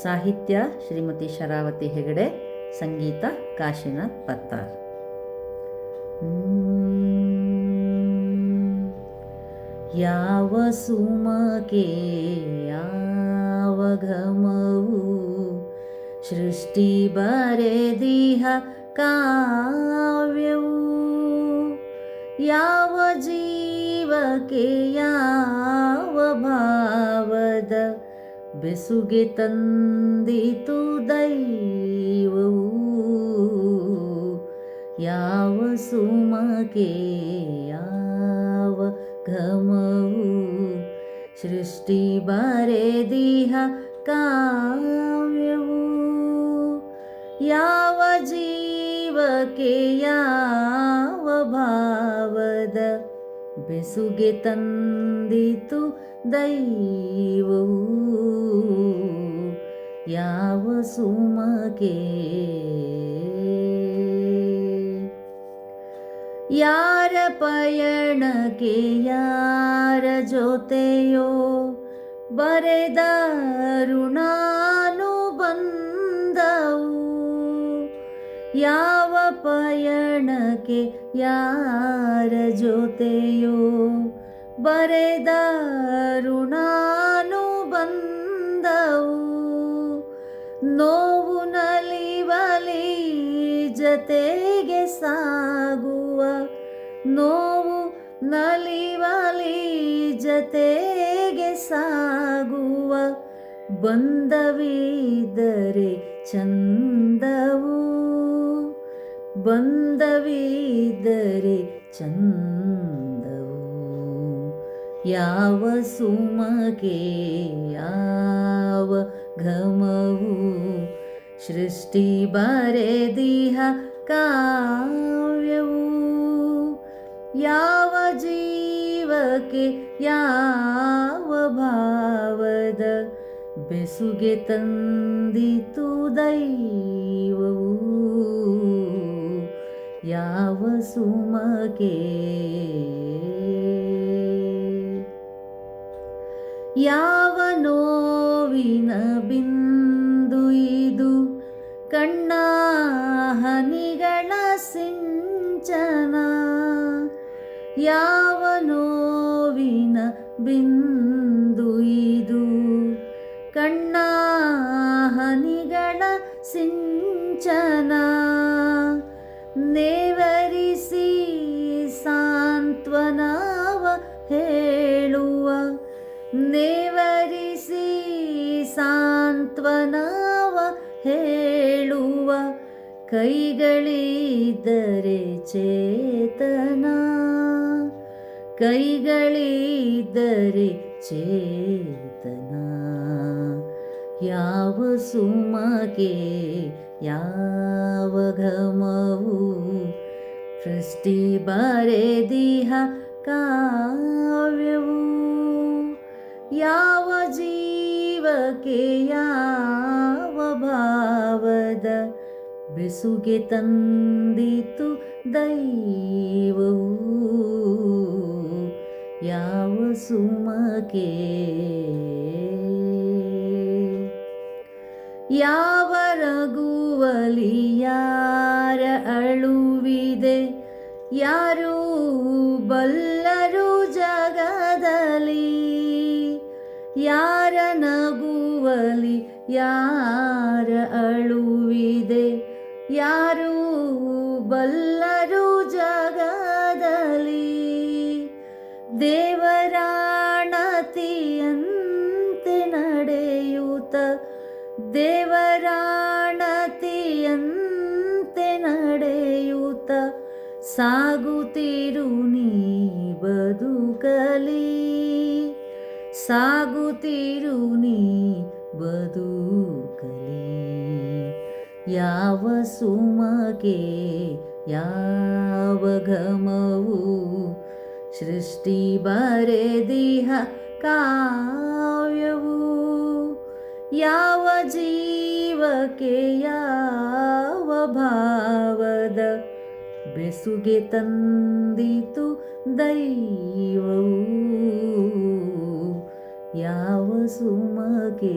ಸಾಹಿತ್ಯ ಶ್ರೀಮತಿ ಶರಾವತಿ ಹೆಗಡೆ, ಸಂಗೀತ ಕಾಶಿನಾಥ್ ಪತ್ತಾರ್. ಯಾವ ಸುಮಕೆ ಯಾವ ಘಮವು ಸೃಷ್ಟಿ ಬರೆದಿಹ ಕಾವ್ಯವು, ಯಾವ ಜೀವಕ್ಕೆ ಯಾವ ಭಾವದ ಬೆಸುಗೆ ತಂದಿತು ದೈವವು, ಯಾವ ಸುಮಕೆ ಯಾವ ಘಮವು ಸೃಷ್ಟಿ ಬರೆದಿಹ ಕಾವ್ಯವು, ಯಾವ ಜೀವಕ್ಕೆ ಯಾವ ಭಾವದ ಬೆಸುಗೆ ತಂದಿತು ದೈವವು, ಯಾವ ಸುಮಕೆ ಯಾರ ಪಯಣಕ್ಕೆ ಯಾರ ಜೊತೆಯೋ ಬರೆದ ಋಣಾನುಬಂಧವು, ಯಾವ ಪಯಣಕ್ಕೆ ಯಾರ ಜೊತೆಯೋ ಬರೆದ ಋಣಾನುಬಂಧವು, ನೋವು ನಲಿವಲಿ ಜತೆಗೆ ಸಾಗುವ, ನೋವು ನಲಿವಲಿ ಜತೆಗೆ ಸಾಗುವ, ಬಂಧವಿದ್ದರೆ ಚಂದವು, ಬಂಧವಿದ್ದರೆ ಚಂದವು, ಯಾವ ಸುಮಕೆ ಯಾವ ಘಮವು ಸೃಷ್ಟಿ ಬರೆದಿಹ ಕಾವ್ಯವು, ಯಾವ ಜೀವಕ್ಕೆ ಯಾವ ಭಾವದ ಬೆಸುಗೆ ತಂದಿತು ದೈವವು, ಯಾವ ಸುಮಕೆ ಯಾವ ನೋವಿನ ಬಿಂದು ಇದು ಕಣ್ಣ ಹನಿಗಳ ಸಿಂಚನ, ಯಾವ ನೋವಿನ ಬಿಂದು ಇದು ಕಣ್ಣ ಹನಿಗಳ ಸಿಂಚನ, ನೇವರಿಸಿ ಸಾಂತ್ವನವ ಹೇಳುವ, ನೇವರಿಸಿ ಸಾಂತ್ವನವ ಹೇಳುವ, ಕೈಗಳಿದ್ದರೆ ಚೇತನ, ಕೈಗಳಿದ್ದರೆ ಚೇತನ, ಯಾವ ಸುಮಕೆ ಯಾವ ಘಮವು ಸೃಷ್ಟಿ ಬರೆದಿಹ ಕಾವ್ಯವು, ಯಾವ ಜೀವಕ್ಕೆ ಯಾವ ಭಾವದ ಬೆಸುಗೆ ತಂದಿತು ದೈವವು, ಯಾವ ಸುಮಕೆ ಯಾವ ರಘುವಲಿ ಯಾರ ಅಳುವಿದೆ ಯಾರು ಬಲ್ಲರು ಜಗದಲ್ಲಿ, ಯಾರ ನಗುವಲಿ ಯಾರ ಅಳುವಿದೆ ಯಾರು ಬಲ್ಲರು ಜಗದಲ್ಲಿ, ದೇವರಾಣತಿಯಂತೆ ನಡೆಯುತ್ತ, ದೇವರಾಣತಿಯಂತೆ ನಡೆಯುತ್ತ ಸಾಗುತ್ತಿರು ನೀ ಬದುಕಲಿ, ಸಾಗುತ್ತಿರು ನೀ ಬದುಕಲಿ, ಯಾವ ಸುಮಕೆ ಯಾವ ಘಮವು ಸೃಷ್ಟಿ ಬರೆದಿಹ ಕಾವ್ಯವು, ಯಾವ ಜೀವಕ್ಕೆ ಯಾವ ಭಾವದ ಬೆಸುಗೆ ತಂದಿತು ದೈವವು, ಸುಮಗೆ